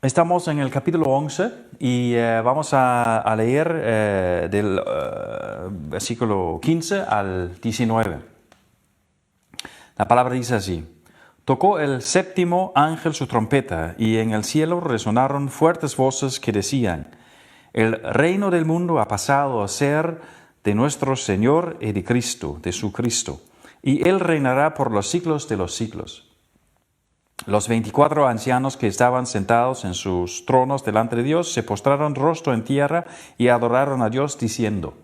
Estamos en el capítulo 11 y vamos a leer del versículo 15 al 19. La palabra dice así: Tocó el séptimo ángel su trompeta, y en el cielo resonaron fuertes voces que decían: El reino del mundo ha pasado a ser de nuestro Señor y de Cristo, de su Cristo, y Él reinará por los siglos de los siglos. Los 24 ancianos que estaban sentados en sus tronos delante de Dios se postraron rostro en tierra y adoraron a Dios diciendo: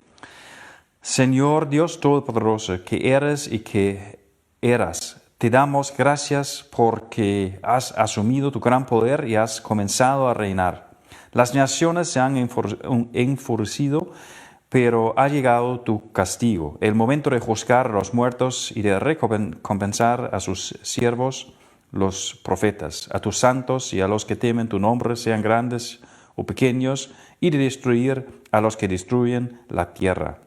Señor Dios Todopoderoso, que eres y que eras, te damos gracias porque has asumido tu gran poder y has comenzado a reinar. Las naciones se han enfurecido, pero ha llegado tu castigo, el momento de juzgar a los muertos y de recompensar a sus siervos, los profetas, a tus santos y a los que temen tu nombre, sean grandes o pequeños, y de destruir a los que destruyen la tierra.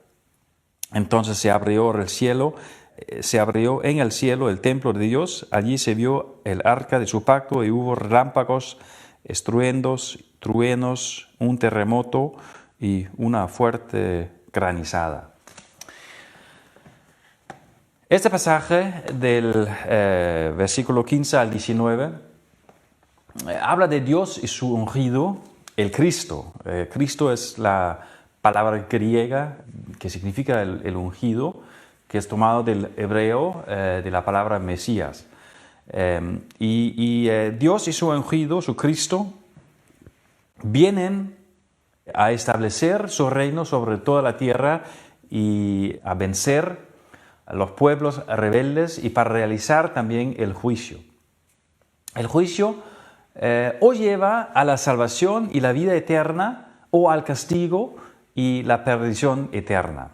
Entonces se abrió en el cielo el templo de Dios, allí se vio el arca de su pacto y hubo relámpagos, estruendos, truenos, un terremoto y una fuerte granizada. Este pasaje del versículo 15 al 19 habla de Dios y su ungido, el Cristo. Cristo es la palabra griega que significa el ungido, que es tomado del hebreo de la palabra Mesías. Dios y su ungido, su Cristo, vienen a establecer su reino sobre toda la tierra y a vencer a los pueblos rebeldes y para realizar también el juicio. El juicio o lleva a la salvación y la vida eterna o al castigo y la perdición eterna.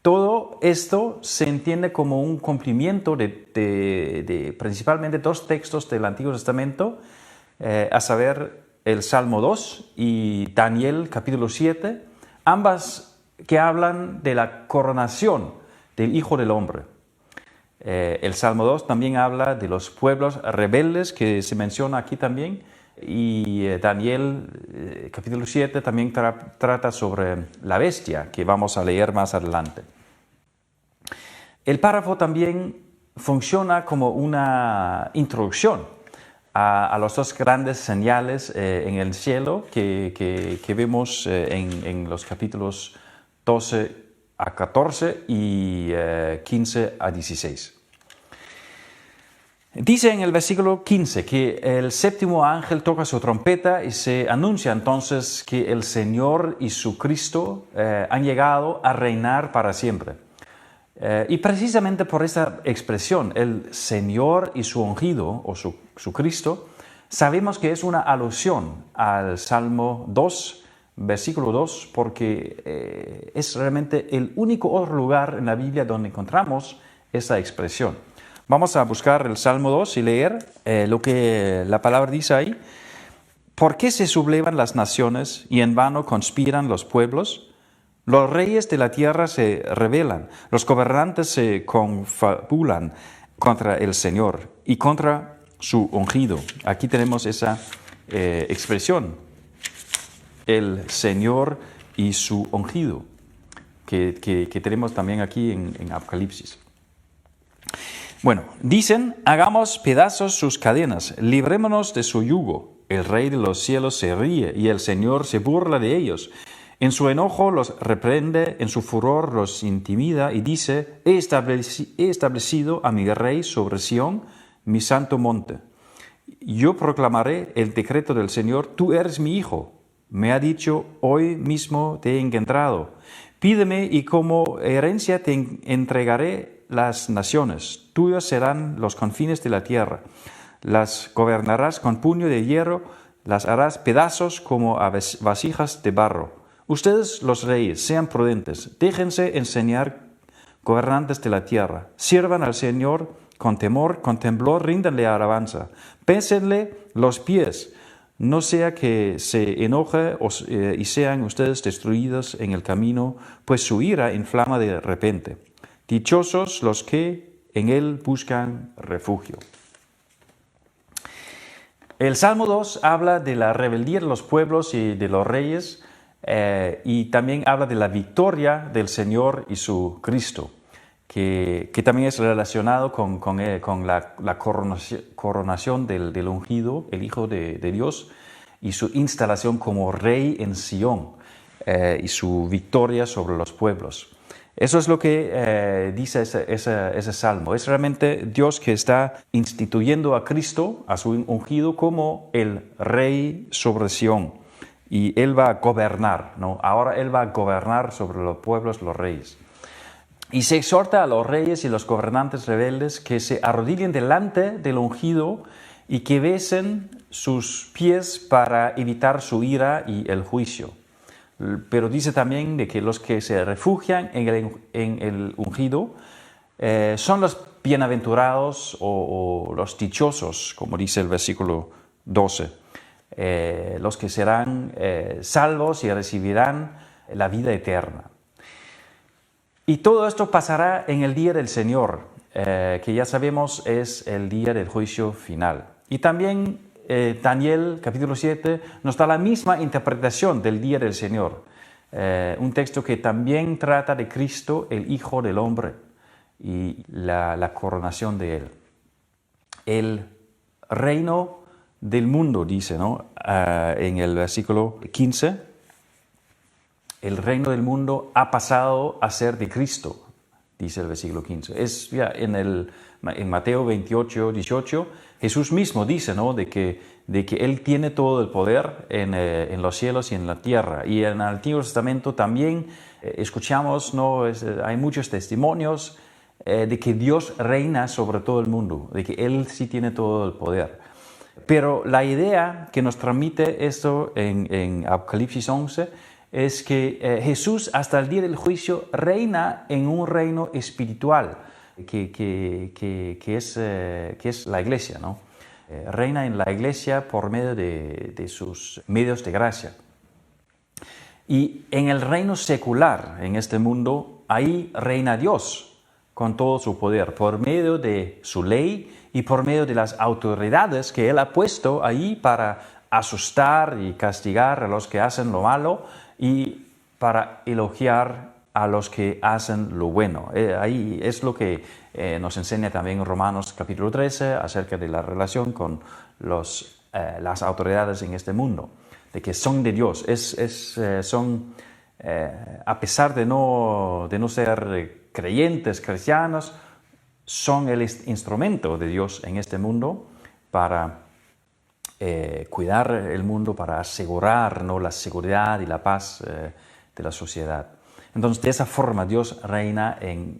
Todo esto se entiende como un cumplimiento de principalmente dos textos del Antiguo Testamento, a saber, el Salmo 2 y Daniel capítulo 7, ambas que hablan de la coronación del Hijo del Hombre. El Salmo 2 también habla de los pueblos rebeldes que se menciona aquí también, y Daniel capítulo 7 también trata sobre la bestia, que vamos a leer más adelante. El párrafo también funciona como una introducción a los dos grandes señales en el cielo que vemos en los capítulos 12 a 14 y 15 a 16. Dice en el versículo 15 que el séptimo ángel toca su trompeta y se anuncia entonces que el Señor y su Cristo han llegado a reinar para siempre. Y precisamente por esta expresión, el Señor y su ungido, o su Cristo, sabemos que es una alusión al Salmo 2, versículo 2, porque es realmente el único otro lugar en la Biblia donde encontramos esa expresión. Vamos a buscar el Salmo 2 y leer lo que la palabra dice ahí. ¿Por qué se sublevan las naciones y en vano conspiran los pueblos? Los reyes de la tierra se rebelan, los gobernantes se confabulan contra el Señor y contra su ungido. Aquí tenemos esa expresión, el Señor y su ungido, que tenemos también aquí en Apocalipsis. Bueno, dicen: hagamos pedazos sus cadenas, librémonos de su yugo. El Rey de los cielos se ríe y el Señor se burla de ellos. En su enojo los reprende, en su furor los intimida y dice: he establecido a mi rey sobre Sión, mi santo monte. Yo proclamaré el decreto del Señor: tú eres mi hijo. Me ha dicho: hoy mismo te he engendrado. Pídeme y como herencia te entregaré las naciones. Tuyos serán los confines de la tierra. Las gobernarás con puño de hierro, las harás pedazos como a vasijas de barro. Ustedes, los reyes, sean prudentes, déjense enseñar, gobernantes de la tierra. Sirvan al Señor con temor, con temblor, ríndanle alabanza. Pésenle los pies, no sea que se enoje y sean ustedes destruidos en el camino, pues su ira inflama de repente. Dichosos los que en él buscan refugio. El Salmo 2 habla de la rebeldía de los pueblos y de los reyes, y también habla de la victoria del Señor y su Cristo, que también es relacionado con la coronación del ungido, el Hijo de Dios, y su instalación como rey en Sion, y su victoria sobre los pueblos. Eso es lo que dice ese salmo. Es realmente Dios que está instituyendo a Cristo, a su ungido, como el rey sobre Sion. Y Él va a gobernar, ¿no? Ahora Él va a gobernar sobre los pueblos, los reyes. Y se exhorta a los reyes y los gobernantes rebeldes que se arrodillen delante del ungido y que besen sus pies para evitar su ira y el juicio. Pero dice también de que los que se refugian en el ungido son los bienaventurados o los dichosos, como dice el versículo 12. Los que serán salvos y recibirán la vida eterna. Y todo esto pasará en el día del Señor, que ya sabemos es el día del juicio final. Y también Daniel, capítulo 7, nos da la misma interpretación del día del Señor. Un texto que también trata de Cristo, el Hijo del Hombre, y la coronación de Él. El reino del mundo, dice, ¿no? En el versículo 15, el reino del mundo ha pasado a ser de Cristo, dice el versículo 15. Es ya en Mateo 28, 18, Jesús mismo dice, ¿no? de que Él tiene todo el poder en los cielos y en la tierra. Y en el Antiguo Testamento también escuchamos, ¿no? Hay muchos testimonios de que Dios reina sobre todo el mundo, de que Él sí tiene todo el poder. Pero la idea que nos transmite esto en Apocalipsis 11 es que Jesús hasta el día del juicio reina en un reino espiritual, que es la iglesia, ¿no? Reina en la iglesia por medio de sus medios de gracia. Y en el reino secular, en este mundo, ahí reina Dios con todo su poder, por medio de su ley y por medio de las autoridades que Él ha puesto ahí para asustar y castigar a los que hacen lo malo y para elogiar a los que hacen lo bueno. Ahí es lo que nos enseña también Romanos capítulo 13 acerca de la relación con las autoridades en este mundo, de que son de Dios, son a pesar de no ser creyentes, cristianos, son el instrumento de Dios en este mundo para cuidar el mundo, para asegurar, ¿no? la seguridad y la paz de la sociedad. Entonces, de esa forma Dios reina en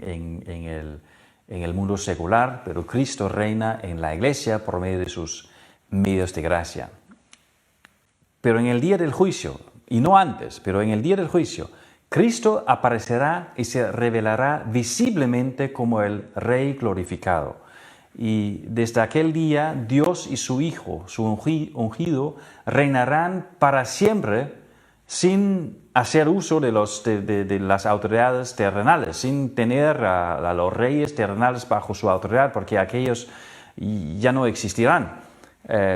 el mundo secular, pero Cristo reina en la iglesia por medio de sus medios de gracia. Pero en el día del juicio, y no antes, pero en el día del juicio, Cristo aparecerá y se revelará visiblemente como el Rey glorificado. Y desde aquel día, Dios y su Hijo, su ungido, reinarán para siempre sin hacer uso de las autoridades terrenales, sin tener a los reyes terrenales bajo su autoridad, porque aquellos ya no existirán.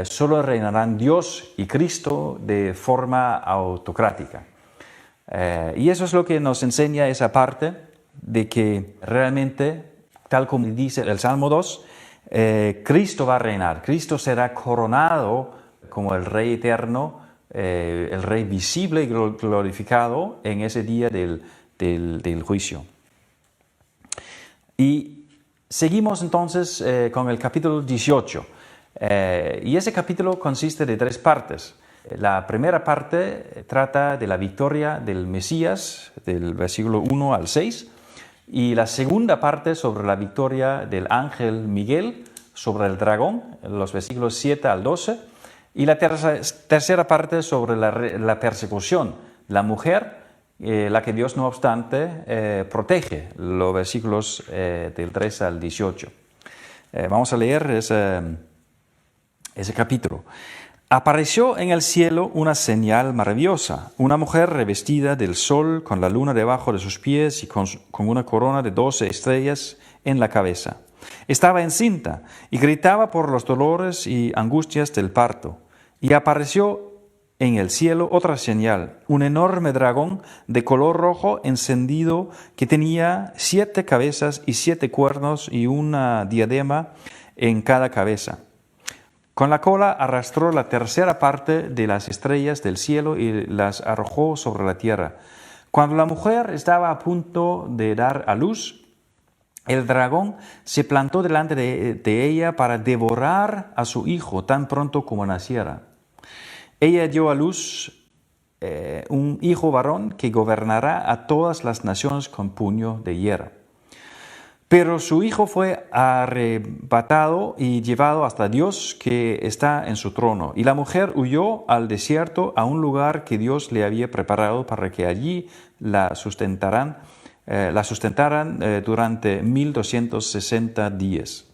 Solo reinarán Dios y Cristo de forma autocrática. Y eso es lo que nos enseña esa parte de que realmente, tal como dice el Salmo 2, Cristo va a reinar. Cristo será coronado como el Rey eterno, el Rey visible y glorificado en ese día del juicio. Y seguimos entonces con el capítulo 18. Y ese capítulo consiste de 3 partes. La primera parte trata de la victoria del Mesías, del versículo 1 al 6, y la segunda parte sobre la victoria del ángel Miguel sobre el dragón, los versículos 7 al 12, y la tercera parte sobre la persecución, la mujer, la que Dios no obstante protege, los versículos del 3 al 18. Vamos a leer ese capítulo. Apareció en el cielo una señal maravillosa, una mujer revestida del sol con la luna debajo de sus pies y con una corona de 12 estrellas en la cabeza. Estaba encinta y gritaba por los dolores y angustias del parto. Y apareció en el cielo otra señal, un enorme dragón de color rojo encendido que tenía 7 cabezas y 7 cuernos y una diadema en cada cabeza. Con la cola arrastró la tercera parte de las estrellas del cielo y las arrojó sobre la tierra. Cuando la mujer estaba a punto de dar a luz, el dragón se plantó delante de ella para devorar a su hijo tan pronto como naciera. Ella dio a luz un hijo varón que gobernará a todas las naciones con puño de hierro. Pero su hijo fue arrebatado y llevado hasta Dios que está en su trono. Y la mujer huyó al desierto, a un lugar que Dios le había preparado para que allí la sustentaran durante 1260 días.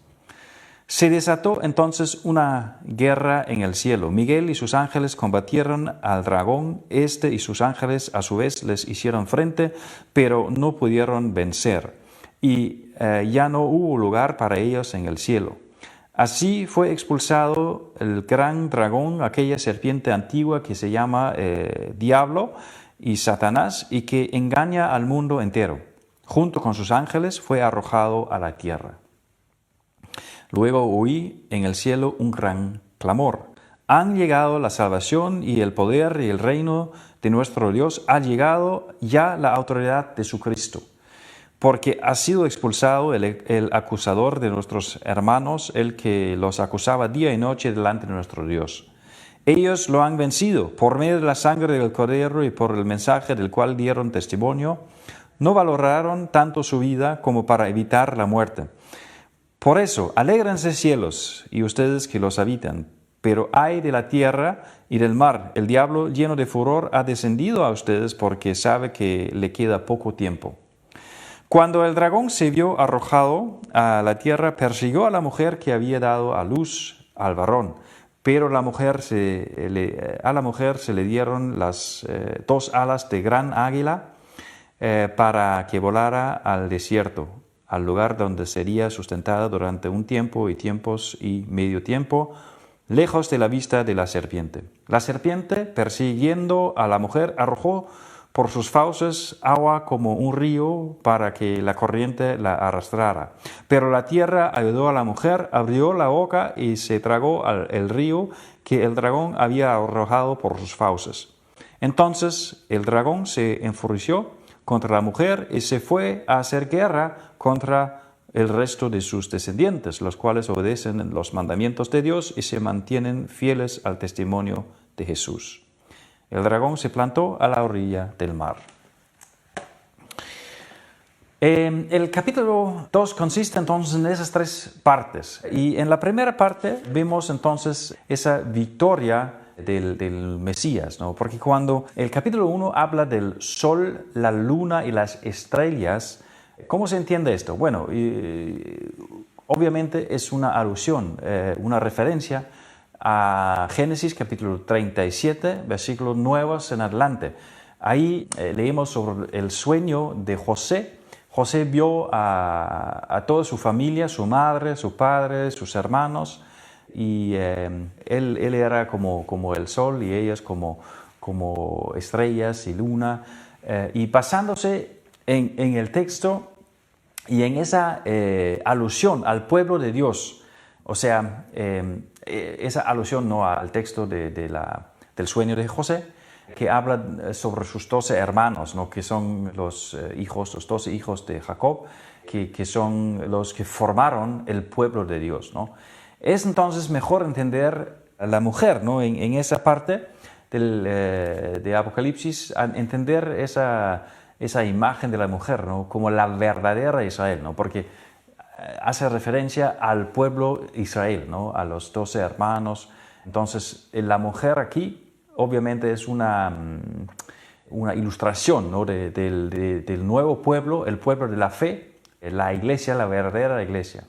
Se desató entonces una guerra en el cielo. Miguel y sus ángeles combatieron al dragón. Este y sus ángeles a su vez les hicieron frente, pero no pudieron vencer. Y ya no hubo lugar para ellos en el cielo. Así fue expulsado el gran dragón, aquella serpiente antigua que se llama Diablo y Satanás y que engaña al mundo entero. Junto con sus ángeles fue arrojado a la tierra. Luego oí en el cielo un gran clamor. Han llegado la salvación y el poder y el reino de nuestro Dios. Ha llegado ya la autoridad de su Cristo. Porque ha sido expulsado el acusador de nuestros hermanos, el que los acusaba día y noche delante de nuestro Dios. Ellos lo han vencido por medio de la sangre del Cordero y por el mensaje del cual dieron testimonio. No valoraron tanto su vida como para evitar la muerte. Por eso, alégrense cielos y ustedes que los habitan. Pero ay de la tierra y del mar. El diablo, lleno de furor, ha descendido a ustedes porque sabe que le queda poco tiempo. Cuando el dragón se vio arrojado a la tierra, persiguió a la mujer que había dado a luz al varón. Pero a la mujer se le dieron las 2 alas de gran águila para que volara al desierto, al lugar donde sería sustentada durante un tiempo y tiempos y medio tiempo, lejos de la vista de la serpiente. La serpiente, persiguiendo a la mujer, arrojó por sus fauces agua como un río para que la corriente la arrastrara. Pero la tierra ayudó a la mujer, abrió la boca y se tragó el río que el dragón había arrojado por sus fauces. Entonces el dragón se enfureció contra la mujer y se fue a hacer guerra contra el resto de sus descendientes, los cuales obedecen los mandamientos de Dios y se mantienen fieles al testimonio de Jesús. El dragón se plantó a la orilla del mar. El capítulo 2 consiste entonces en esas 3 partes. Y en la primera parte vemos entonces esa victoria del Mesías, ¿no? Porque cuando el capítulo 1 habla del sol, la luna y las estrellas, ¿cómo se entiende esto? Bueno, obviamente es una alusión, una referencia a Génesis capítulo 37, versículos 9 en adelante. Ahí leemos sobre el sueño de José. José vio a toda su familia, su madre, su padre, sus hermanos, y él era como el sol y ellas como estrellas y luna. Y basándose en el texto y en esa alusión al pueblo de Dios, o sea, esa alusión no al texto del sueño de José, que habla sobre sus 12 hermanos, ¿no? Que son los 12 hijos de Jacob, que son los que formaron el pueblo de Dios, ¿no? Es entonces mejor entender a la mujer, ¿no? En esa parte de Apocalipsis, entender esa imagen de la mujer, ¿no? Como la verdadera Israel, ¿no? Porque hace referencia al pueblo Israel, ¿no? A los 12 hermanos. Entonces, la mujer aquí obviamente es una ilustración, ¿no? del nuevo pueblo, el pueblo de la fe, la iglesia, la verdadera iglesia.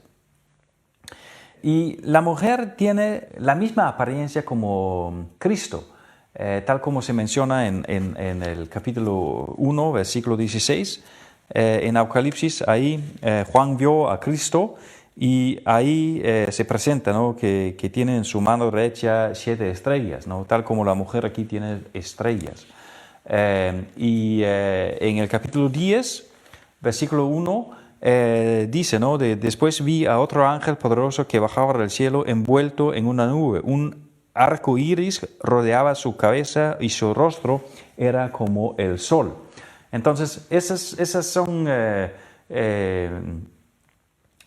Y la mujer tiene la misma apariencia como Cristo, tal como se menciona en el capítulo 1, versículo 16. En Apocalipsis, ahí Juan vio a Cristo Y ahí se presenta, ¿no?, que tiene en su mano derecha 7 estrellas, ¿no?, tal como la mujer aquí tiene estrellas. En el capítulo 10, versículo 1, dice, ¿no?, después vi a otro ángel poderoso que bajaba del cielo envuelto en una nube. Un arco iris rodeaba su cabeza y su rostro era como el sol. Entonces, esas son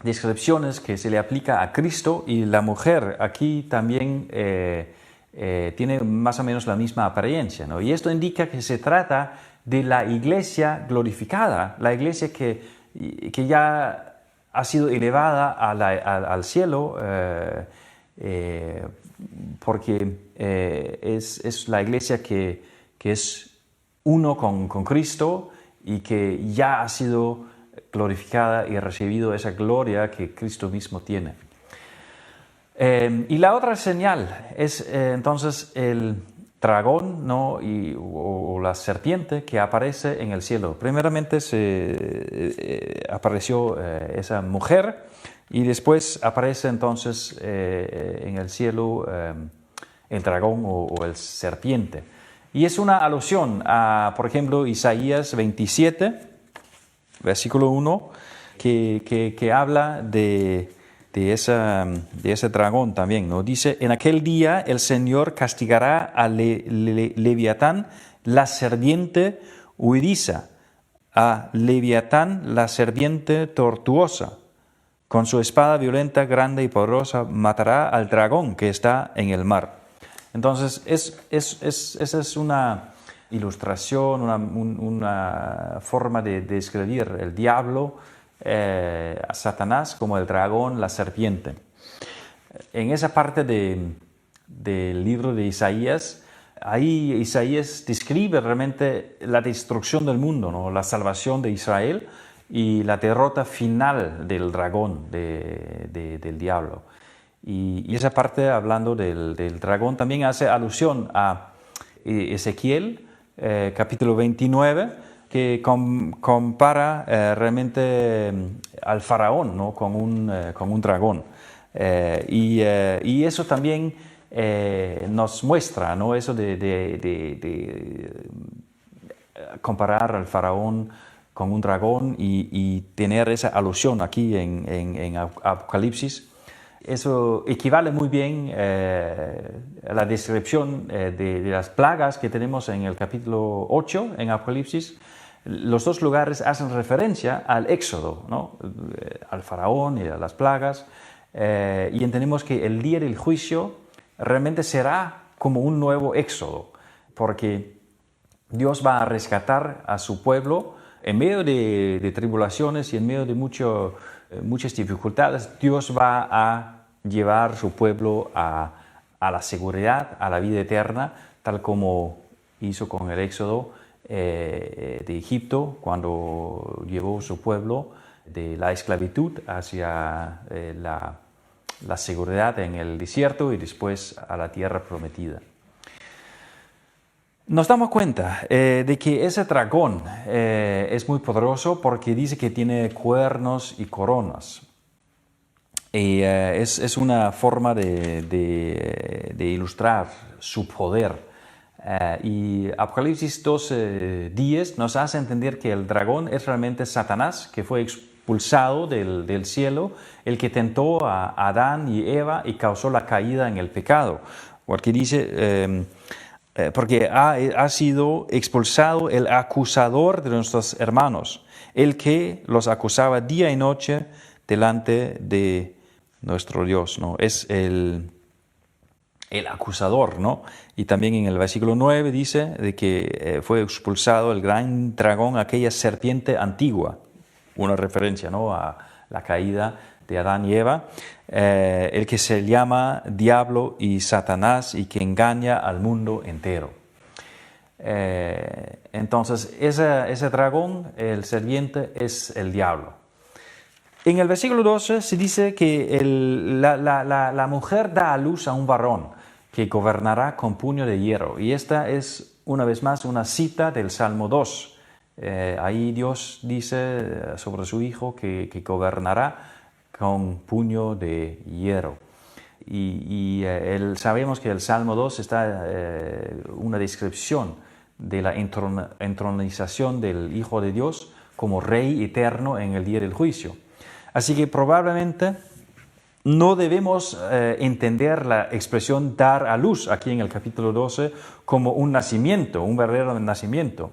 descripciones que se le aplica a Cristo, y la mujer aquí también tiene más o menos la misma apariencia, ¿no? Y esto indica que se trata de la iglesia glorificada, la iglesia que ya ha sido elevada al cielo, porque es la iglesia que es uno con Cristo y que ya ha sido glorificada y ha recibido esa gloria que Cristo mismo tiene. Y la otra señal es entonces el dragón, ¿no?, o la serpiente que aparece en el cielo. Primeramente apareció esa mujer, y después aparece entonces en el cielo el dragón o el serpiente. Y es una alusión a, por ejemplo, Isaías 27, versículo 1, que habla de ese dragón también, ¿no? Dice: en aquel día el Señor castigará a Leviatán, la serpiente huidiza, a Leviatán, la serpiente tortuosa. Con su espada violenta, grande y poderosa, matará al dragón que está en el mar. Entonces, esa es una ilustración, una forma de describir el diablo, a Satanás, como el dragón, la serpiente. En esa parte del libro de Isaías, ahí Isaías describe realmente la destrucción del mundo, ¿no?, la salvación de Israel y la derrota final del dragón, del diablo. Y esa parte, hablando del dragón, también hace alusión a Ezequiel, capítulo 29, que compara realmente al faraón, ¿no?, con un dragón. Y eso también nos muestra, ¿no?, eso de comparar al faraón con un dragón y tener esa alusión aquí en Apocalipsis. Eso equivale muy bien a la descripción de las plagas que tenemos en el capítulo 8 en Apocalipsis. Los dos lugares hacen referencia al Éxodo, ¿no?, al faraón y a las plagas, y entendemos que el día del juicio realmente será como un nuevo Éxodo, porque Dios va a rescatar a su pueblo en medio de tribulaciones y en medio de muchas dificultades. Dios va a llevar su pueblo a la seguridad, a la vida eterna, tal como hizo con el Éxodo de Egipto, cuando llevó su pueblo de la esclavitud hacia la seguridad en el desierto y después a la tierra prometida. Nos damos cuenta de que ese dragón es muy poderoso porque dice que tiene cuernos y coronas. Y es una forma de ilustrar su poder. Y Apocalipsis 12:10 nos hace entender que el dragón es realmente Satanás, que fue expulsado del cielo, el que tentó a Adán y Eva y causó la caída en el pecado. Porque dice... porque ha sido expulsado el acusador de nuestros hermanos, el que los acusaba día y noche delante de nuestro Dios, ¿no? Es el acusador, ¿no? Y también en el versículo 9 dice de que fue expulsado el gran dragón, aquella serpiente antigua, una referencia, ¿no?, a la caída de Adán y Eva, el que se llama Diablo y Satanás y que engaña al mundo entero. Entonces, ese dragón, el serpiente, es el diablo. En el versículo 12 se dice que la mujer da a luz a un varón que gobernará con puño de hierro. Y esta es, una vez más, una cita del Salmo 2. Ahí Dios dice sobre su hijo que gobernará con puño de hierro. Sabemos que el Salmo 2 está una descripción de la entronización del Hijo de Dios como Rey eterno en el día del juicio. Así que probablemente no debemos entender la expresión dar a luz aquí en el capítulo 12 como un nacimiento, un verdadero nacimiento,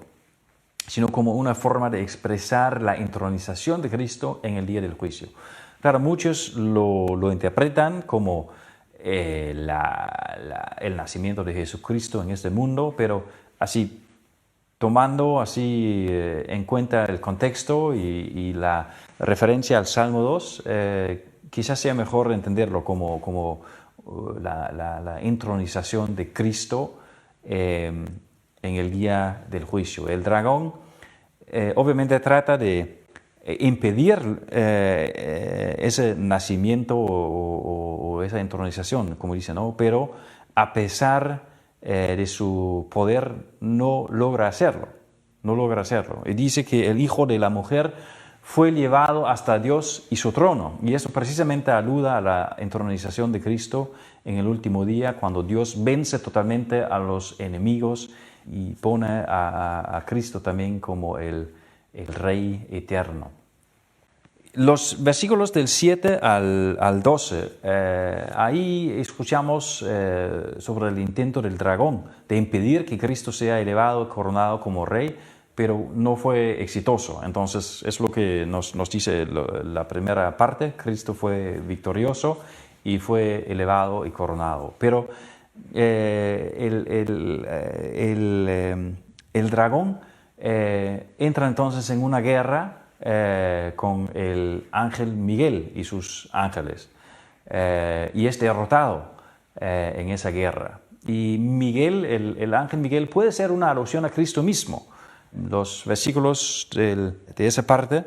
sino como una forma de expresar la entronización de Cristo en el día del juicio. Claro, muchos lo interpretan como el nacimiento de Jesucristo en este mundo, pero así, tomando en cuenta el contexto y la referencia al Salmo 2, quizás sea mejor entenderlo como la entronización de Cristo en el día del juicio. El dragón obviamente trata de impedir ese nacimiento o esa entronización, como dice, ¿no? Pero a pesar de su poder no logra hacerlo. Y dice que el Hijo de la Mujer fue llevado hasta Dios y su trono. Y eso precisamente aluda a la entronización de Cristo en el último día, cuando Dios vence totalmente a los enemigos y pone a Cristo también como el Rey eterno. Los versículos del 7 al 12, ahí escuchamos sobre el intento del dragón de impedir que Cristo sea elevado, coronado como Rey, pero no fue exitoso. Entonces es lo que nos dice la primera parte: Cristo fue victorioso y fue elevado y coronado. Pero el dragón entra entonces en una guerra con el ángel Miguel y sus ángeles, y es derrotado en esa guerra. Y Miguel, el ángel Miguel, puede ser una alusión a Cristo mismo. Los versículos de esa parte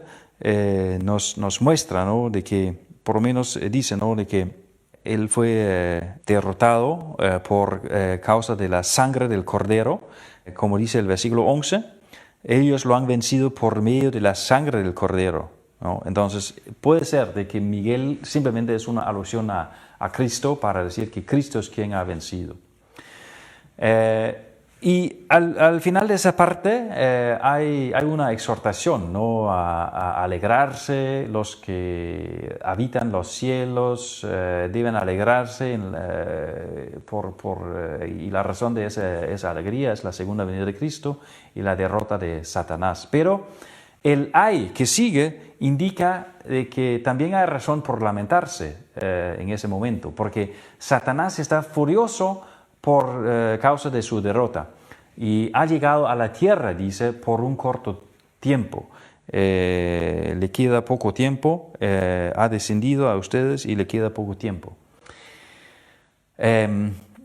nos muestran, ¿no?, de que, por lo menos dice, ¿no?, de que él fue derrotado por causa de la sangre del Cordero, como dice el versículo 11. Ellos lo han vencido por medio de la sangre del Cordero, ¿no? Entonces, puede ser de que Miguel simplemente es una alusión a Cristo para decir que Cristo es quien ha vencido. Y al final de esa parte hay una exhortación, ¿no?, a alegrarse. Los que habitan los cielos deben alegrarse y la razón de esa alegría es la segunda venida de Cristo y la derrota de Satanás. Pero el ay que sigue indica de que también hay razón por lamentarse en ese momento, porque Satanás está furioso por causa de su derrota, y ha llegado a la tierra, dice, por un corto tiempo. Le queda poco tiempo, ha descendido a ustedes y le queda poco tiempo.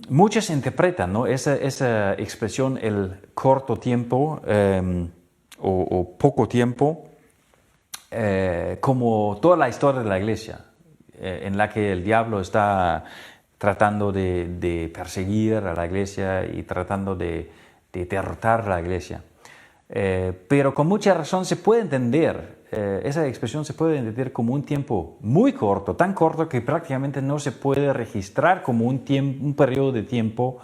Muchos interpretan, ¿no?, esa expresión, el corto tiempo o poco tiempo, como toda la historia de la iglesia, en la que el diablo está tratando de perseguir a la iglesia y tratando de derrotar a la iglesia. Pero con mucha razón se puede entender, esa expresión se puede entender como un tiempo muy corto, tan corto que prácticamente no se puede registrar como un periodo de tiempo.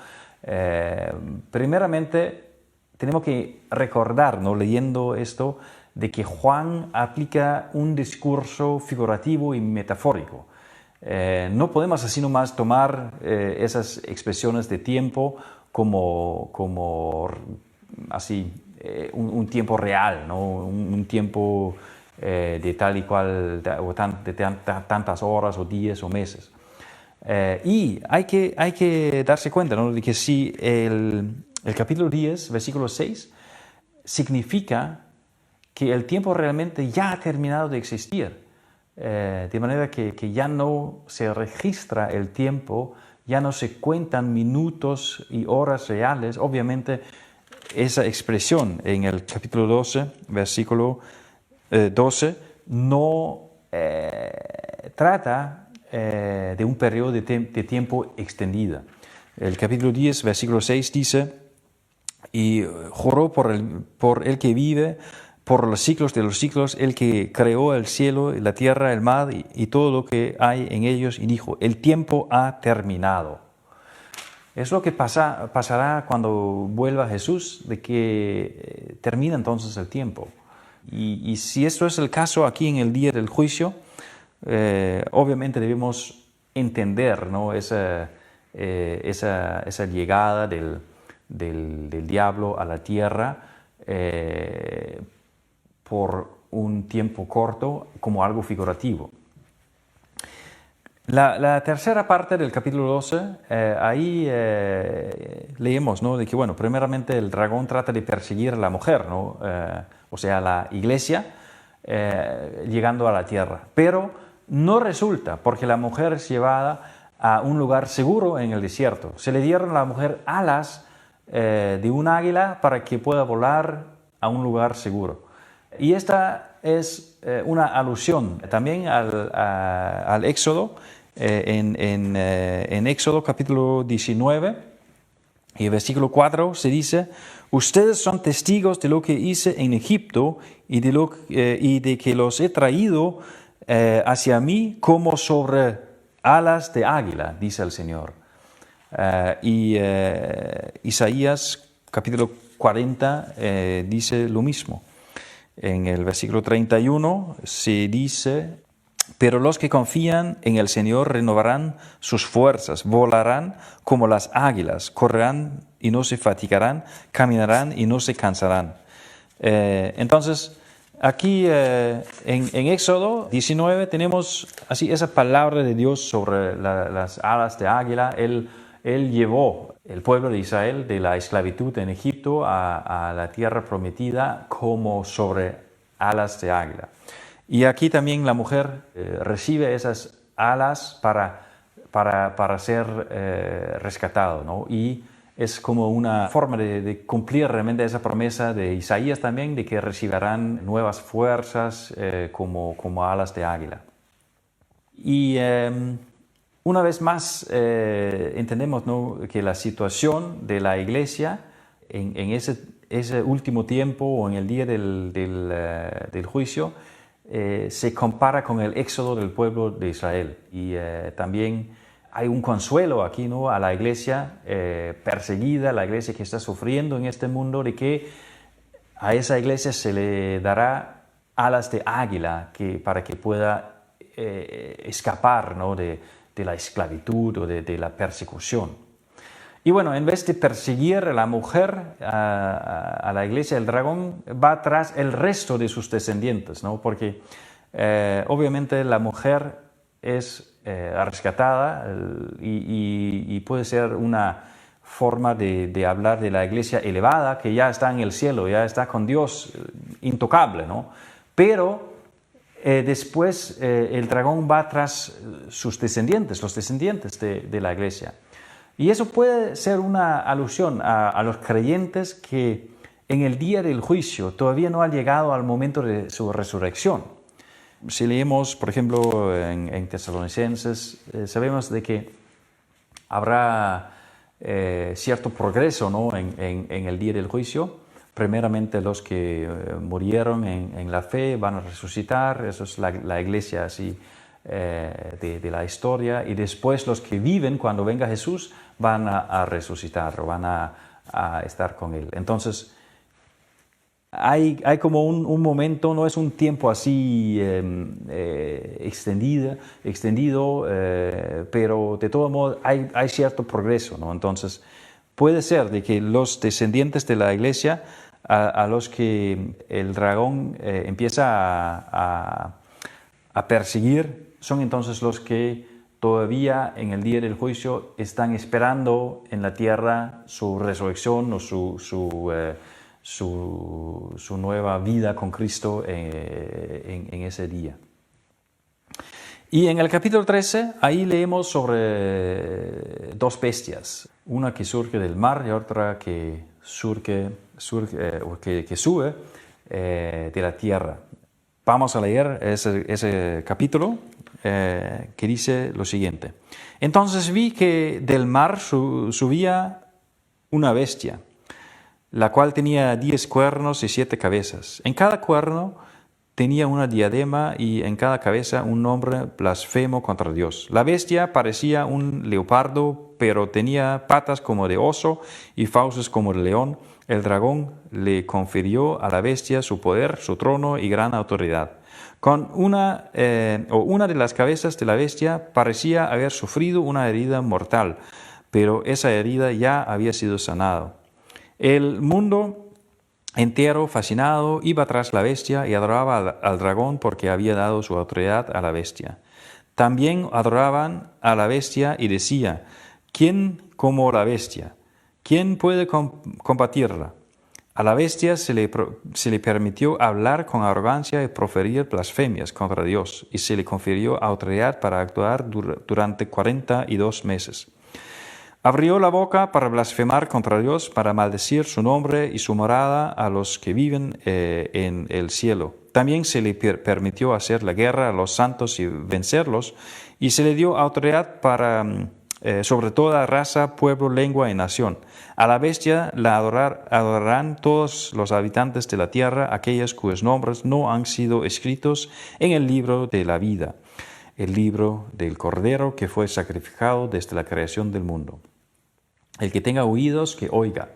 Primeramente, tenemos que recordar, ¿no?, leyendo esto, de que Juan aplica un discurso figurativo y metafórico. No podemos así nomás tomar esas expresiones de tiempo como así un tiempo real, ¿no?, un tiempo de tal y cual, o de tantas horas o días o meses. Y hay que darse cuenta, ¿no?, de que si el capítulo 10, versículo 6, significa que el tiempo realmente ya ha terminado de existir, de manera que ya no se registra el tiempo, ya no se cuentan minutos y horas reales. Obviamente esa expresión en el capítulo 12, versículo 12, no trata de un periodo de tiempo extendido. El capítulo 10, versículo 6 dice: y juró por el que vive, por los siglos de los siglos, el que creó el cielo, la tierra, el mar y todo lo que hay en ellos, y dijo, el tiempo ha terminado. Es lo que pasará cuando vuelva Jesús, de que termina entonces el tiempo. Y si esto es el caso aquí en el día del juicio, obviamente debemos entender, ¿no?, esa llegada del diablo a la tierra por un tiempo corto como algo figurativo. La tercera parte del capítulo 12, ahí leemos, ¿no?, de que, bueno, primeramente el dragón trata de perseguir a la mujer, ¿no?, o sea, a la iglesia, llegando a la tierra. Pero no resulta, porque la mujer es llevada a un lugar seguro en el desierto. Se le dieron a la mujer alas de un águila para que pueda volar a un lugar seguro. Y esta es una alusión también al Éxodo. En Éxodo capítulo 19 y versículo 4 se dice: ustedes son testigos de lo que hice en Egipto y de que los he traído hacia mí como sobre alas de águila, dice el Señor. Isaías capítulo 40 dice lo mismo. En el versículo 31 se dice: pero los que confían en el Señor renovarán sus fuerzas, volarán como las águilas, correrán y no se fatigarán, caminarán y no se cansarán. Entonces, aquí en Éxodo 19 tenemos así esa palabra de Dios sobre las alas de águila. Él llevó el pueblo de Israel de la esclavitud en Egipto a la tierra prometida como sobre alas de águila. Y aquí también la mujer recibe esas alas para ser rescatado, ¿no? Y es como una forma de cumplir realmente esa promesa de Isaías también, de que recibirán nuevas fuerzas como alas de águila. Y una vez más entendemos, ¿no?, que la situación de la iglesia en ese último tiempo o en el día del juicio se compara con el éxodo del pueblo de Israel. Y también hay un consuelo aquí, ¿no?, a la iglesia perseguida, la iglesia que está sufriendo en este mundo, de que a esa iglesia se le dará alas de águila para que pueda escapar, ¿no?, de la esclavitud o de la persecución. Y bueno, en vez de perseguir a la mujer, a la iglesia, el dragón va tras el resto de sus descendientes, ¿no? Porque obviamente la mujer es rescatada y puede ser una forma de hablar de la iglesia elevada, que ya está en el cielo, ya está con Dios, intocable, ¿no? Pero después el dragón va tras sus descendientes, los descendientes de la iglesia. Y eso puede ser una alusión a los creyentes que en el día del juicio todavía no han llegado al momento de su resurrección. Si leemos, por ejemplo, en Tesalonicenses, sabemos de que habrá cierto progreso, ¿no?, en el día del juicio. Primeramente los que murieron en la fe van a resucitar, eso es la iglesia así de la historia, y después los que viven cuando venga Jesús van a resucitar o van a estar con Él. Entonces, hay como un momento, no es un tiempo así extendido, pero de todo modo hay cierto progreso, ¿no? Entonces, puede ser de que los descendientes de la iglesia, a los que el dragón empieza a perseguir, son entonces los que todavía en el día del juicio están esperando en la tierra su resurrección o su nueva vida con Cristo en ese día. Y en el capítulo 13, ahí leemos sobre dos bestias, una que surge del mar y otra que sube de la tierra. Vamos a leer ese capítulo que dice lo siguiente. Entonces vi que del mar subía una bestia, la cual tenía 10 cuernos y 7 cabezas. En cada cuerno tenía una diadema y en cada cabeza un nombre blasfemo contra Dios. La bestia parecía un leopardo, pero tenía patas como de oso y fauces como de león. El dragón le confirió a la bestia su poder, su trono y gran autoridad. Con una de las cabezas de la bestia parecía haber sufrido una herida mortal, pero esa herida ya había sido sanada. El mundo entero, fascinado, iba tras la bestia y adoraba al dragón porque había dado su autoridad a la bestia. También adoraban a la bestia y decía: ¿quién como la bestia? ¿Quién puede combatirla? A la bestia se le permitió hablar con arrogancia y proferir blasfemias contra Dios, y se le confirió autoridad para actuar durante 42 meses. Abrió la boca para blasfemar contra Dios, para maldecir su nombre y su morada a los que viven en el cielo. También se le permitió hacer la guerra a los santos y vencerlos, y se le dio autoridad sobre toda raza, pueblo, lengua y nación. A la bestia la adorarán todos los habitantes de la tierra, aquellos cuyos nombres no han sido escritos en el libro de la vida, el libro del Cordero que fue sacrificado desde la creación del mundo. El que tenga oídos, que oiga.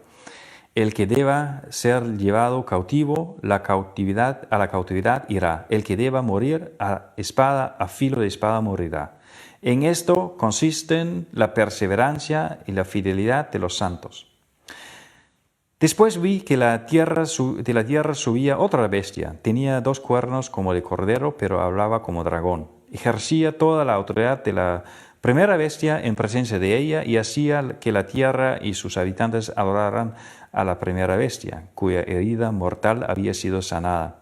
El que deba ser llevado cautivo, a la cautividad irá. El que deba morir a filo de espada morirá. En esto consisten la perseverancia y la fidelidad de los santos. Después vi que de la tierra subía otra bestia. Tenía 2 cuernos como de cordero, pero hablaba como dragón. Ejercía toda la autoridad de la primera bestia en presencia de ella, y hacía que la tierra y sus habitantes adoraran a la primera bestia, cuya herida mortal había sido sanada.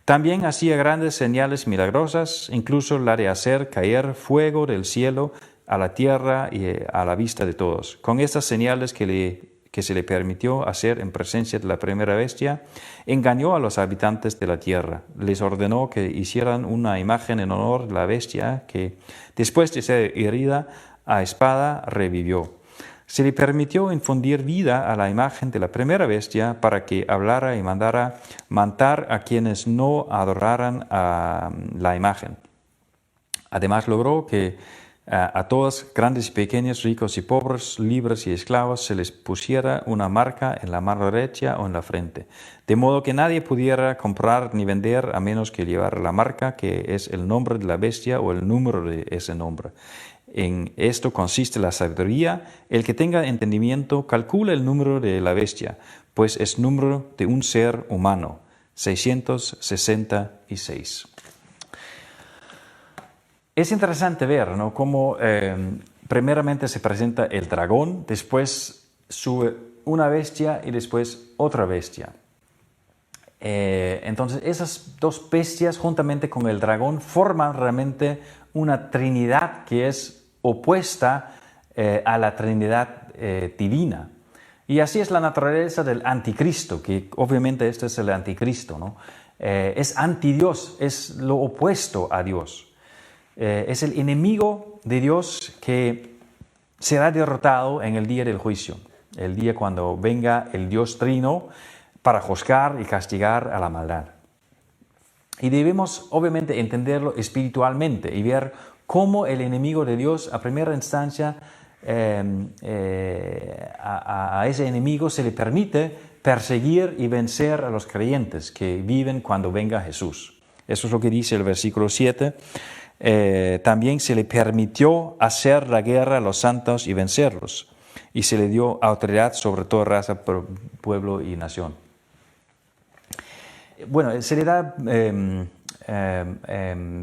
También hacía grandes señales milagrosas, incluso la de hacer caer fuego del cielo a la tierra y a la vista de todos. Con estas señales que se le permitió hacer en presencia de la primera bestia, engañó a los habitantes de la tierra. Les ordenó que hicieran una imagen en honor de la bestia, que después de ser herida a espada revivió. Se le permitió infundir vida a la imagen de la primera bestia para que hablara y mandara matar a quienes no adoraran a la imagen. Además logró que a todos, grandes y pequeños, ricos y pobres, libres y esclavos, se les pusiera una marca en la mano derecha o en la frente, de modo que nadie pudiera comprar ni vender a menos que llevara la marca, que es el nombre de la bestia o el número de ese nombre. En esto consiste la sabiduría. El que tenga entendimiento calcula el número de la bestia, pues es número de un ser humano, 666. Es interesante ver, ¿no?, cómo primeramente se presenta el dragón, después sube una bestia y después otra bestia. Entonces esas 2 bestias juntamente con el dragón forman realmente una trinidad que es opuesta a la trinidad divina. Y así es la naturaleza del anticristo, que obviamente este es el anticristo, ¿no? Es antidios, es lo opuesto a Dios. Es el enemigo de Dios que será derrotado en el día del juicio, el día cuando venga el Dios Trino para juzgar y castigar a la maldad. Y debemos obviamente entenderlo espiritualmente y ver cómo el enemigo de Dios, a primera instancia, a ese enemigo se le permite perseguir y vencer a los creyentes que viven cuando venga Jesús. Eso es lo que dice el versículo 7. También se le permitió hacer la guerra a los santos y vencerlos, y se le dio autoridad sobre toda raza, pueblo y nación. Bueno, se le da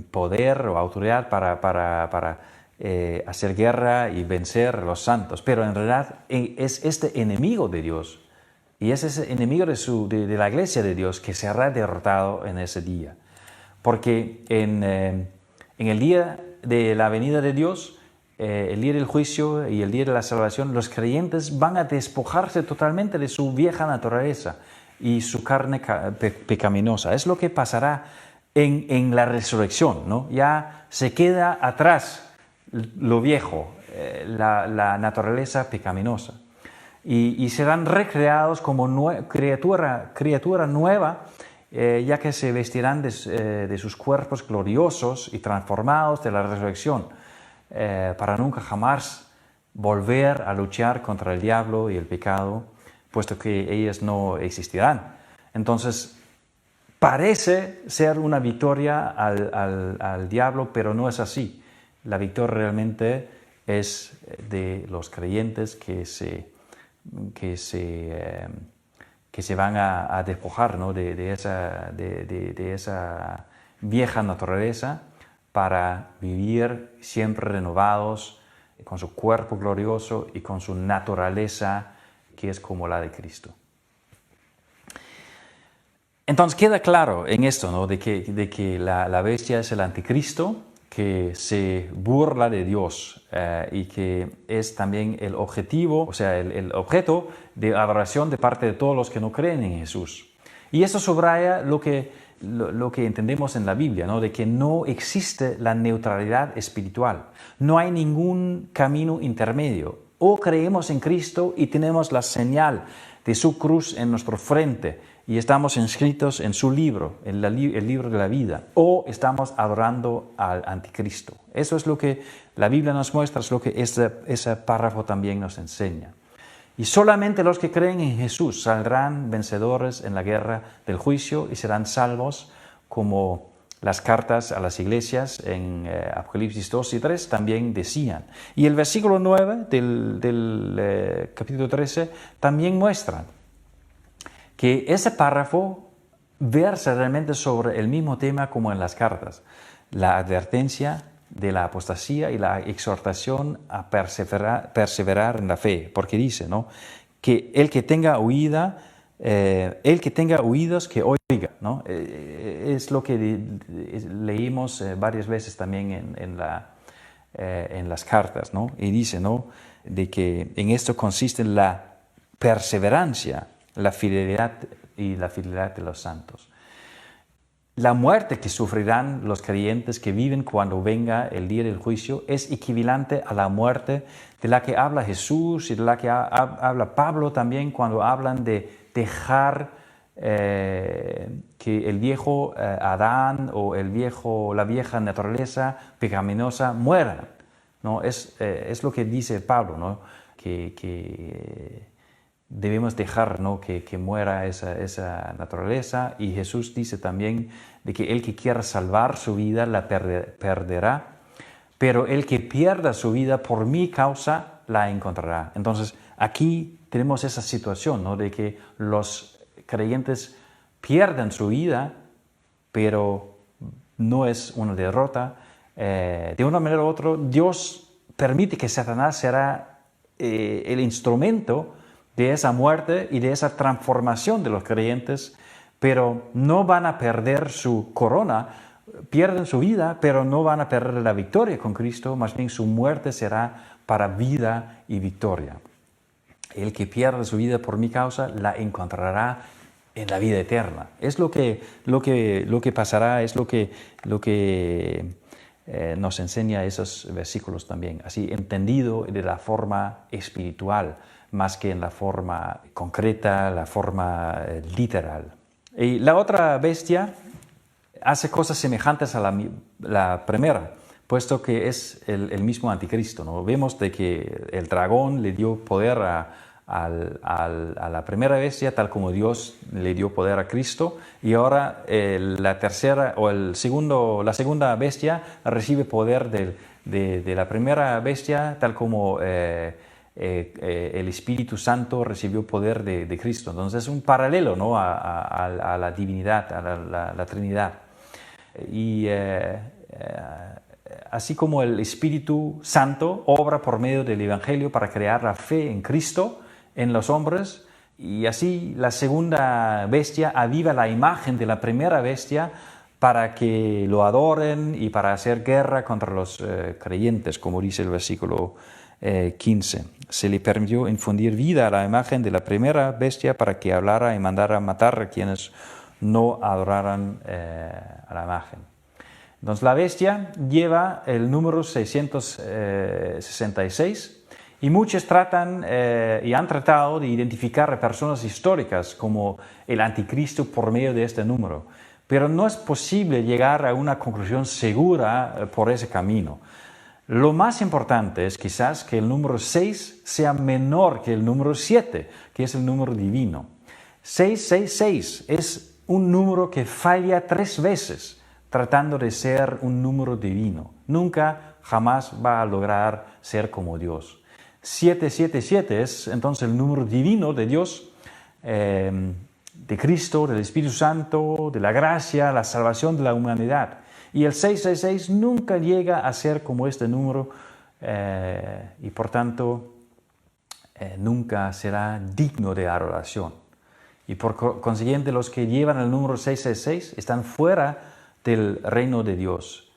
poder o autoridad para hacer guerra y vencer a los santos, pero en realidad es este enemigo de Dios, y es ese enemigo de la iglesia de Dios que será derrotado en ese día. Porque en el día de la venida de Dios, el día del juicio y el día de la salvación, los creyentes van a despojarse totalmente de su vieja naturaleza y su carne pecaminosa. Es lo que pasará en la resurrección, ¿no? Ya se queda atrás lo viejo, la naturaleza pecaminosa. y serán recreados como criatura nueva, ya que se vestirán de sus cuerpos gloriosos y transformados de la resurrección, para nunca jamás volver a luchar contra el diablo y el pecado, puesto que ellas no existirán. Entonces, parece ser una victoria al diablo, pero no es así. La victoria realmente es de los creyentes que se van a despojar, ¿no? de esa vieja naturaleza para vivir siempre renovados con su cuerpo glorioso y con su naturaleza que es como la de Cristo. Entonces queda claro en esto, ¿no? de que la bestia es el anticristo, que se burla de Dios y que es también el objetivo, o sea, el objeto de adoración de parte de todos los que no creen en Jesús. Y eso subraya lo que entendemos en la Biblia, ¿no? De que no existe la neutralidad espiritual. No hay ningún camino intermedio. O creemos en Cristo y tenemos la señal de su cruz en nuestra frente y estamos inscritos en su libro, el libro de la vida, o estamos adorando al anticristo. Eso es lo que la Biblia nos muestra, es lo que ese párrafo también nos enseña. Y solamente los que creen en Jesús saldrán vencedores en la guerra del juicio y serán salvos, como las cartas a las iglesias en Apocalipsis 2 y 3 también decían. Y el versículo 9 del capítulo 13 también muestra que ese párrafo versa realmente sobre el mismo tema como en las cartas, la advertencia de la apostasía y la exhortación a perseverar en la fe, porque dice, ¿no? Que el que tenga oídos que oiga, ¿no? Es lo que leímos varias veces también en las cartas, ¿no? Y dice, ¿no? De que en esto consiste la perseverancia, la fidelidad y la fidelidad de los santos. La muerte que sufrirán los creyentes que viven cuando venga el día del juicio es equivalente a la muerte de la que habla Jesús y de la que habla Pablo también cuando hablan de dejar que el viejo Adán o la vieja naturaleza pecaminosa mueran, ¿no? Es lo que dice Pablo, ¿no? Que debemos dejar, ¿no? que muera esa naturaleza, y Jesús dice también de que el que quiera salvar su vida la perderá, pero el que pierda su vida por mi causa la encontrará. Entonces aquí tenemos esa situación, ¿no? De que los creyentes pierden su vida, pero no es una derrota. De una manera u otra, Dios permite que Satanás será el instrumento de esa muerte y de esa transformación de los creyentes, pero no van a perder su corona, pierden su vida, pero no van a perder la victoria con Cristo, más bien su muerte será para vida y victoria. El que pierda su vida por mi causa la encontrará en la vida eterna. Es lo que pasará, es lo que nos enseña esos versículos también, así entendido de la forma espiritual, más que en la forma concreta, la forma literal. Y la otra bestia hace cosas semejantes a la primera, puesto que es el mismo anticristo, ¿no? Vemos de que el dragón le dio poder a la primera bestia, tal como Dios le dio poder a Cristo, y ahora la segunda bestia recibe poder de la primera bestia, tal como el Espíritu Santo recibió poder de Cristo. Entonces es un paralelo, ¿no? a la divinidad, a la Trinidad. Y así como el Espíritu Santo obra por medio del Evangelio para crear la fe en Cristo en los hombres, y así la segunda bestia aviva la imagen de la primera bestia para que lo adoren y para hacer guerra contra los creyentes, como dice el versículo 15. Se le permitió infundir vida a la imagen de la primera bestia para que hablara y mandara matar a quienes no adoraran a la imagen. Entonces la bestia lleva el número 666 Y muchos tratan y han tratado de identificar a personas históricas como el anticristo por medio de este número. Pero no es posible llegar a una conclusión segura por ese camino. Lo más importante es quizás que el número 6 sea menor que el número 7, que es el número divino. 666 es un número que falla 3 veces tratando de ser un número divino. Nunca, jamás va a lograr ser como Dios. 777 es entonces el número divino de Dios, de Cristo, del Espíritu Santo, de la gracia, la salvación de la humanidad. Y el 666 nunca llega a ser como este número y por tanto nunca será digno de adoración. Y por consiguiente los que llevan el número 666 están fuera del reino de Dios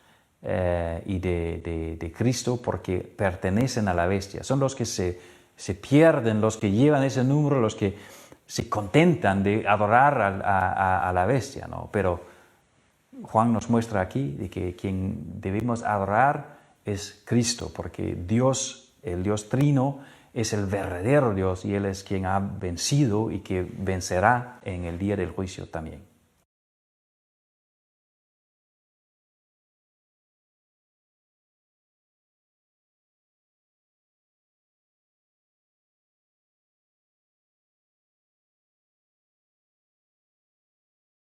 y de Cristo porque pertenecen a la bestia. Son los que se pierden, los que llevan ese número, los que se contentan de adorar a la bestia, ¿no? Pero Juan nos muestra aquí de que quien debemos adorar es Cristo, porque Dios, el Dios Trino, es el verdadero Dios y Él es quien ha vencido y que vencerá en el día del juicio también.